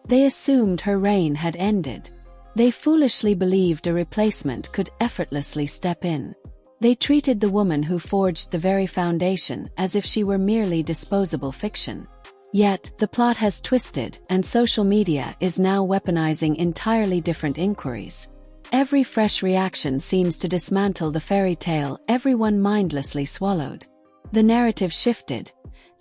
They assumed her reign had ended. They foolishly believed a replacement could effortlessly step in. They treated the woman who forged the very foundation as if she were merely disposable fiction. Yet, the plot has twisted, and social media is now weaponizing entirely different inquiries. Every fresh reaction seems to dismantle the fairy tale everyone mindlessly swallowed. The narrative shifted,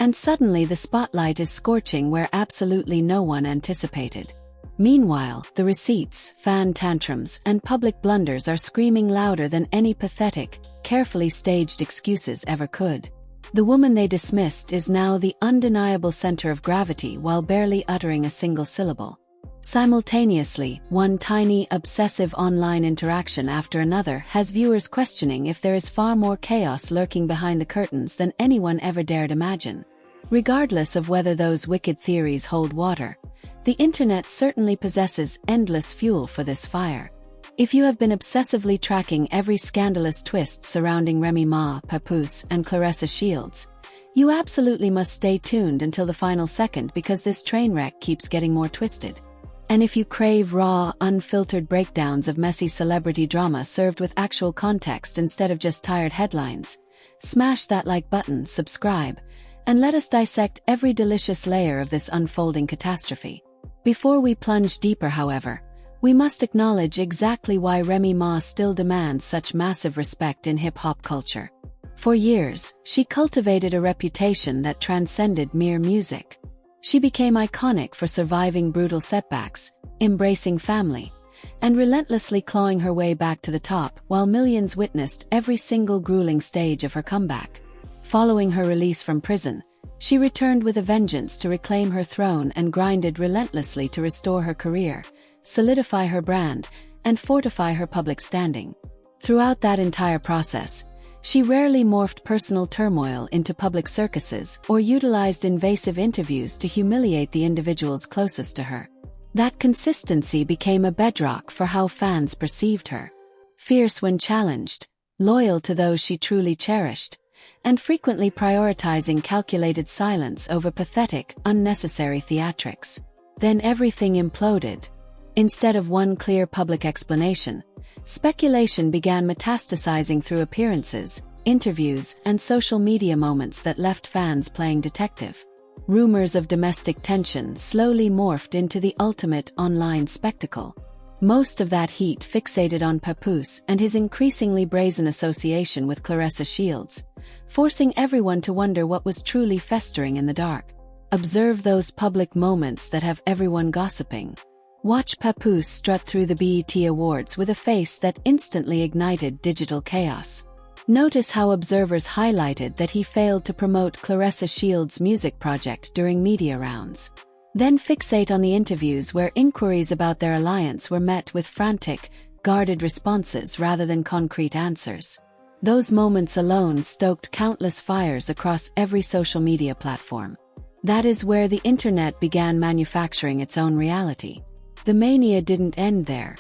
and suddenly the spotlight is scorching where absolutely no one anticipated. Meanwhile, the receipts, fan tantrums, and public blunders are screaming louder than any pathetic, carefully staged excuses ever could. The woman they dismissed is now the undeniable center of gravity while barely uttering a single syllable. Simultaneously, one tiny, obsessive online interaction after another has viewers questioning if there is far more chaos lurking behind the curtains than anyone ever dared imagine. Regardless of whether those wicked theories hold water, the internet certainly possesses endless fuel for this fire. If you have been obsessively tracking every scandalous twist surrounding Remy Ma, Papoose, and Claressa Shields, you absolutely must stay tuned until the final second because this train wreck keeps getting more twisted. And if you crave raw, unfiltered breakdowns of messy celebrity drama served with actual context instead of just tired headlines, smash that like button, subscribe, and let us dissect every delicious layer of this unfolding catastrophe. Before we plunge deeper, however, we must acknowledge exactly why Remy Ma still demands such massive respect in hip-hop culture. For years, she cultivated a reputation that transcended mere music. She became iconic for surviving brutal setbacks, embracing family, and relentlessly clawing her way back to the top while millions witnessed every single grueling stage of her comeback. Following her release from prison, she returned with a vengeance to reclaim her throne and grinded relentlessly to restore her career, solidify her brand, and fortify her public standing. Throughout that entire process, she rarely morphed personal turmoil into public circuses or utilized invasive interviews to humiliate the individuals closest to her. That consistency became a bedrock for how fans perceived her. Fierce when challenged, loyal to those she truly cherished, and frequently prioritizing calculated silence over pathetic, unnecessary theatrics. Then everything imploded. Instead of one clear public explanation, speculation began metastasizing through appearances, interviews, and social media moments that left fans playing detective. Rumors of domestic tension slowly morphed into the ultimate online spectacle. Most of that heat fixated on Papoose and his increasingly brazen association with Claressa Shields, forcing everyone to wonder what was truly festering in the dark. Observe those public moments that have everyone gossiping. Watch Papoose strut through the BET Awards with a face that instantly ignited digital chaos. Notice how observers highlighted that he failed to promote Claressa Shields' music project during media rounds. Then fixate on the interviews where inquiries about their alliance were met with frantic, guarded responses rather than concrete answers. Those moments alone stoked countless fires across every social media platform. That is where the internet began manufacturing its own reality. The mania didn't end there.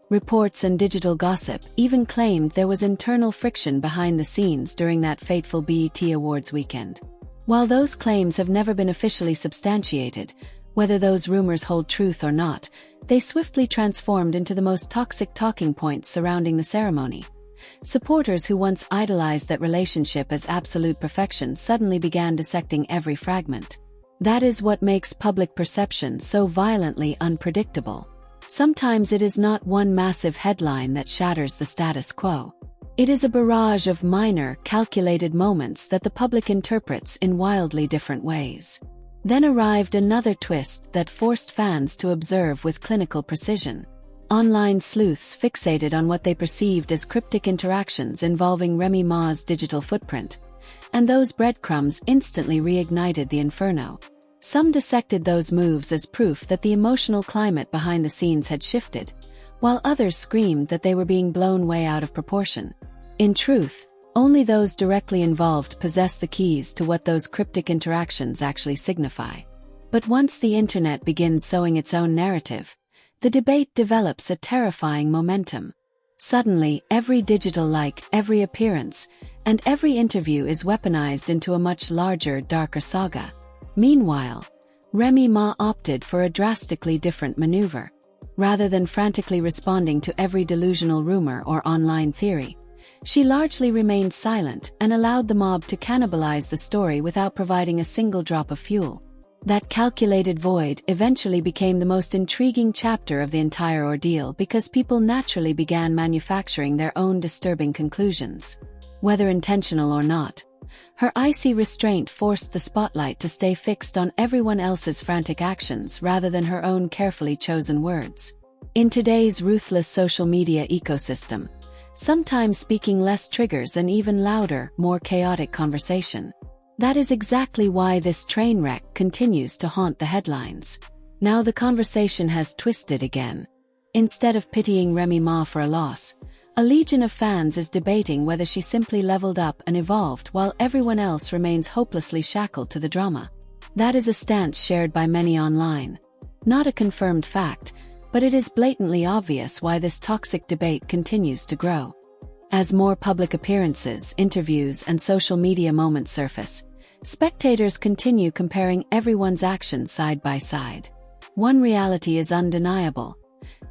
Reports and digital gossip even claimed there was internal friction behind the scenes during that fateful BET Awards weekend. While those claims have never been officially substantiated, whether those rumors hold truth or not, they swiftly transformed into the most toxic talking points surrounding the ceremony. Supporters who once idolized that relationship as absolute perfection suddenly began dissecting every fragment. That is what makes public perception so violently unpredictable. Sometimes it is not one massive headline that shatters the status quo. It is a barrage of minor, calculated moments that the public interprets in wildly different ways. Then arrived another twist that forced fans to observe with clinical precision. Online sleuths fixated on what they perceived as cryptic interactions involving Remy Ma's digital footprint, and those breadcrumbs instantly reignited the inferno. Some dissected those moves as proof that the emotional climate behind the scenes had shifted, while others screamed that they were being blown way out of proportion. In truth, only those directly involved possess the keys to what those cryptic interactions actually signify. But once the internet begins sowing its own narrative, the debate develops a terrifying momentum. Suddenly, every digital like, every appearance, and every interview is weaponized into a much larger, darker saga. Meanwhile, Remy Ma opted for a drastically different maneuver. Rather than frantically responding to every delusional rumor or online theory, she largely remained silent and allowed the mob to cannibalize the story without providing a single drop of fuel. That calculated void eventually became the most intriguing chapter of the entire ordeal because people naturally began manufacturing their own disturbing conclusions. Whether intentional or not, her icy restraint forced the spotlight to stay fixed on everyone else's frantic actions rather than her own carefully chosen words. In today's ruthless social media ecosystem, sometimes speaking less triggers an even louder, more chaotic conversation. That is exactly why this train wreck continues to haunt the headlines. Now the conversation has twisted again. Instead of pitying Remy Ma for a loss, a legion of fans is debating whether she simply leveled up and evolved while everyone else remains hopelessly shackled to the drama. That is a stance shared by many online. Not a confirmed fact, but it is blatantly obvious why this toxic debate continues to grow. As more public appearances, interviews, and social media moments surface, spectators continue comparing everyone's actions side by side. One reality is undeniable.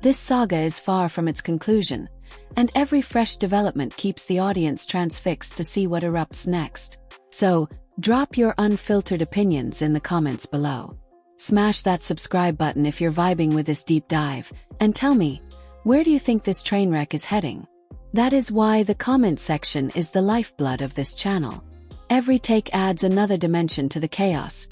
This saga is far from its conclusion, and every fresh development keeps the audience transfixed to see what erupts next. So, drop your unfiltered opinions in the comments below. Smash that subscribe button if you're vibing with this deep dive, and tell me, where do you think this train wreck is heading? That is why the comment section is the lifeblood of this channel. Every take adds another dimension to the chaos,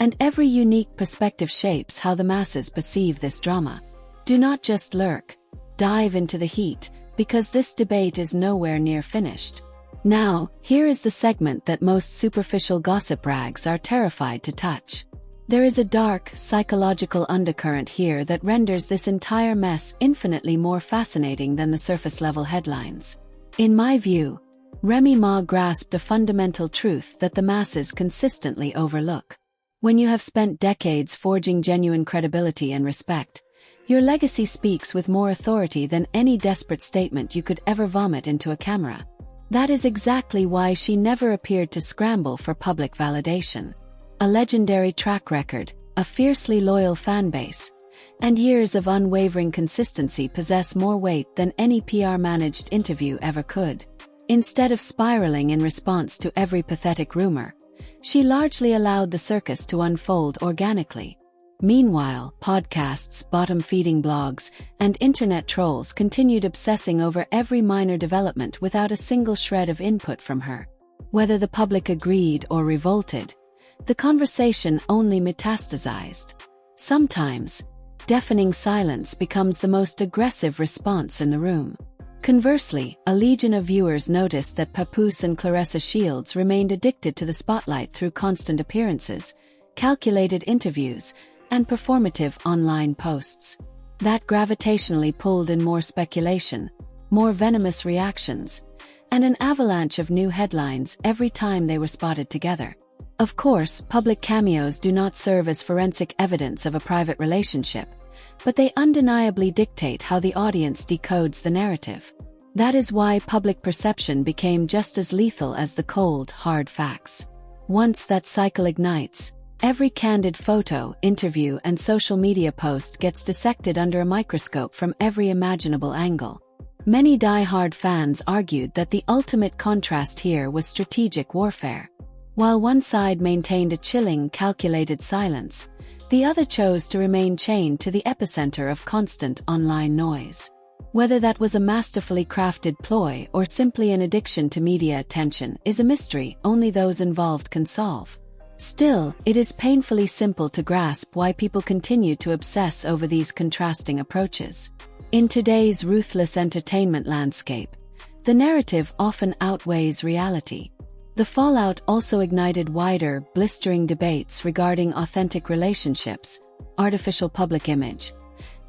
and every unique perspective shapes how the masses perceive this drama. Do not just lurk. Dive into the heat, because this debate is nowhere near finished. Now, here is the segment that most superficial gossip rags are terrified to touch. There is a dark, psychological undercurrent here that renders this entire mess infinitely more fascinating than the surface-level headlines. In my view, Remy Ma grasped a fundamental truth that the masses consistently overlook. When you have spent decades forging genuine credibility and respect, your legacy speaks with more authority than any desperate statement you could ever vomit into a camera. That is exactly why she never appeared to scramble for public validation. A legendary track record, a fiercely loyal fan base, and years of unwavering consistency possess more weight than any PR-managed interview ever could. Instead of spiraling in response to every pathetic rumor, she largely allowed the circus to unfold organically. Meanwhile, podcasts, bottom-feeding blogs, and internet trolls continued obsessing over every minor development without a single shred of input from her. Whether the public agreed or revolted, the conversation only metastasized. Sometimes, deafening silence becomes the most aggressive response in the room. Conversely, a legion of viewers noticed that Papoose and Claressa Shields remained addicted to the spotlight through constant appearances, calculated interviews, and performative online posts. That gravitationally pulled in more speculation, more venomous reactions, and an avalanche of new headlines every time they were spotted together. Of course, public cameos do not serve as forensic evidence of a private relationship, but they undeniably dictate how the audience decodes the narrative. That is why public perception became just as lethal as the cold, hard facts. Once that cycle ignites, every candid photo, interview, and social media post gets dissected under a microscope from every imaginable angle. Many die-hard fans argued that the ultimate contrast here was strategic warfare. While one side maintained a chilling, calculated silence, the other chose to remain chained to the epicenter of constant online noise. Whether that was a masterfully crafted ploy or simply an addiction to media attention is a mystery only those involved can solve. Still, it is painfully simple to grasp why people continue to obsess over these contrasting approaches. In today's ruthless entertainment landscape, the narrative often outweighs reality. The fallout also ignited wider, blistering debates regarding authentic relationships, artificial public image,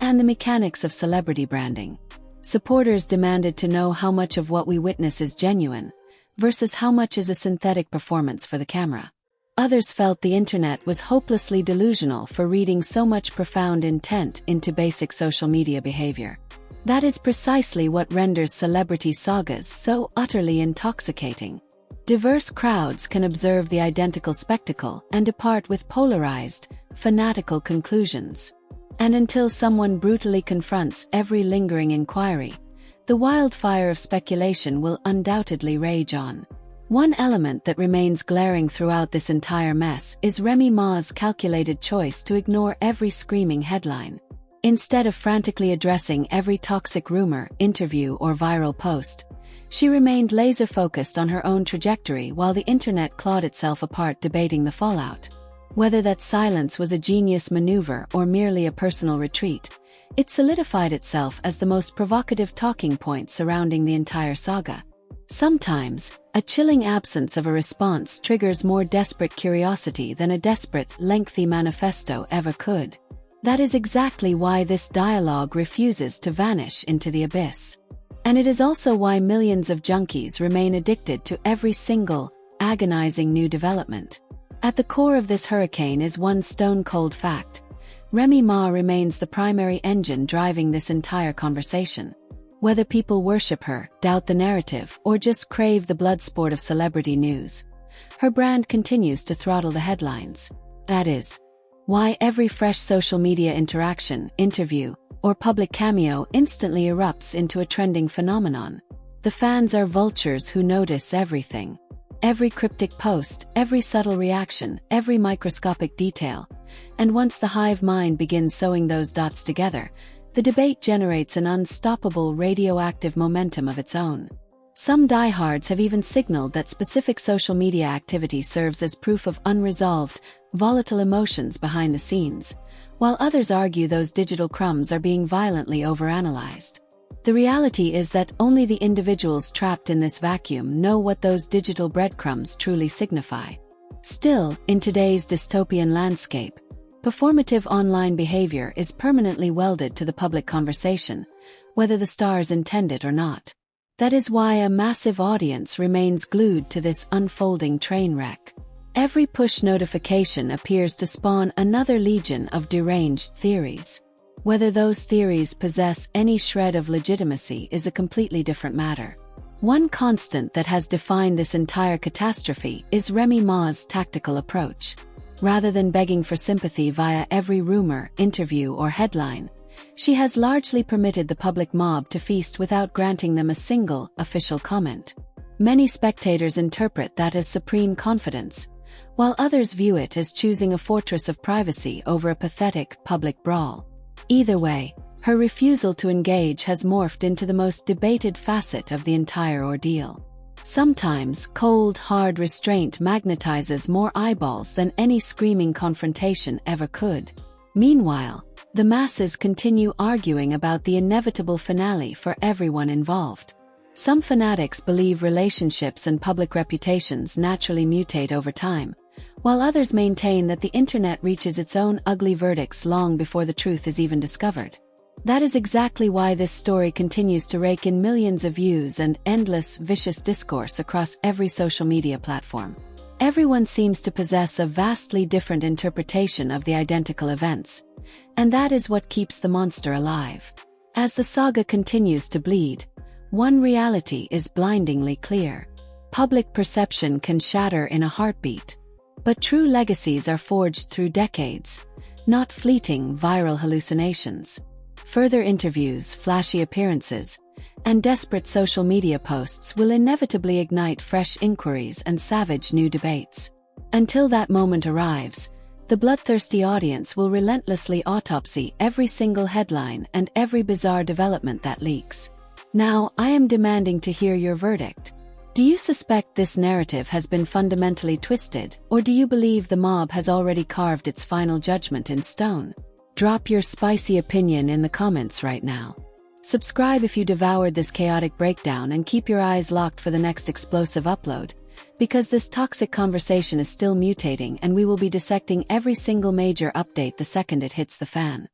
and the mechanics of celebrity branding. Supporters demanded to know how much of what we witness is genuine, versus how much is a synthetic performance for the camera. Others felt the internet was hopelessly delusional for reading so much profound intent into basic social media behavior. That is precisely what renders celebrity sagas so utterly intoxicating. Diverse crowds can observe the identical spectacle and depart with polarized, fanatical conclusions. And until someone brutally confronts every lingering inquiry, the wildfire of speculation will undoubtedly rage on. One element that remains glaring throughout this entire mess is Remy Ma's calculated choice to ignore every screaming headline. Instead of frantically addressing every toxic rumor, interview, or viral post, she remained laser-focused on her own trajectory while the internet clawed itself apart debating the fallout. Whether that silence was a genius maneuver or merely a personal retreat, it solidified itself as the most provocative talking point surrounding the entire saga. Sometimes, a chilling absence of a response triggers more desperate curiosity than a desperate, lengthy manifesto ever could. That is exactly why this dialogue refuses to vanish into the abyss. And it is also why millions of junkies remain addicted to every single, agonizing new development. At the core of this hurricane is one stone-cold fact: Remy Ma remains the primary engine driving this entire conversation. Whether people worship her, doubt the narrative, or just crave the bloodsport of celebrity news, her brand continues to throttle the headlines. That is why every fresh social media interaction, interview, or public cameo instantly erupts into a trending phenomenon. The fans are vultures who notice everything. Every cryptic post, every subtle reaction, every microscopic detail. And once the hive mind begins sewing those dots together, the debate generates an unstoppable radioactive momentum of its own. Some diehards have even signaled that specific social media activity serves as proof of unresolved, volatile emotions behind the scenes, while others argue those digital crumbs are being violently overanalyzed. The reality is that only the individuals trapped in this vacuum know what those digital breadcrumbs truly signify. Still, in today's dystopian landscape, performative online behavior is permanently welded to the public conversation, whether the stars intend it or not. That is why a massive audience remains glued to this unfolding train wreck. Every push notification appears to spawn another legion of deranged theories. Whether those theories possess any shred of legitimacy is a completely different matter. One constant that has defined this entire catastrophe is Remy Ma's tactical approach. Rather than begging for sympathy via every rumor, interview, or headline, she has largely permitted the public mob to feast without granting them a single, official comment. Many spectators interpret that as supreme confidence, while others view it as choosing a fortress of privacy over a pathetic, public brawl. Either way, her refusal to engage has morphed into the most debated facet of the entire ordeal. Sometimes, cold, hard restraint magnetizes more eyeballs than any screaming confrontation ever could. Meanwhile, the masses continue arguing about the inevitable finale for everyone involved. Some fanatics believe relationships and public reputations naturally mutate over time, while others maintain that the internet reaches its own ugly verdicts long before the truth is even discovered. That is exactly why this story continues to rake in millions of views and endless, vicious discourse across every social media platform. Everyone seems to possess a vastly different interpretation of the identical events, and that is what keeps the monster alive. As the saga continues to bleed, one reality is blindingly clear. Public perception can shatter in a heartbeat, but true legacies are forged through decades, not fleeting viral hallucinations. Further interviews, flashy appearances, and desperate social media posts will inevitably ignite fresh inquiries and savage new debates. Until that moment arrives, the bloodthirsty audience will relentlessly autopsy every single headline and every bizarre development that leaks. Now, I am demanding to hear your verdict. Do you suspect this narrative has been fundamentally twisted, or do you believe the mob has already carved its final judgment in stone? Drop your spicy opinion in the comments right now. Subscribe if you devoured this chaotic breakdown and keep your eyes locked for the next explosive upload, because this toxic conversation is still mutating and we will be dissecting every single major update the second it hits the fan.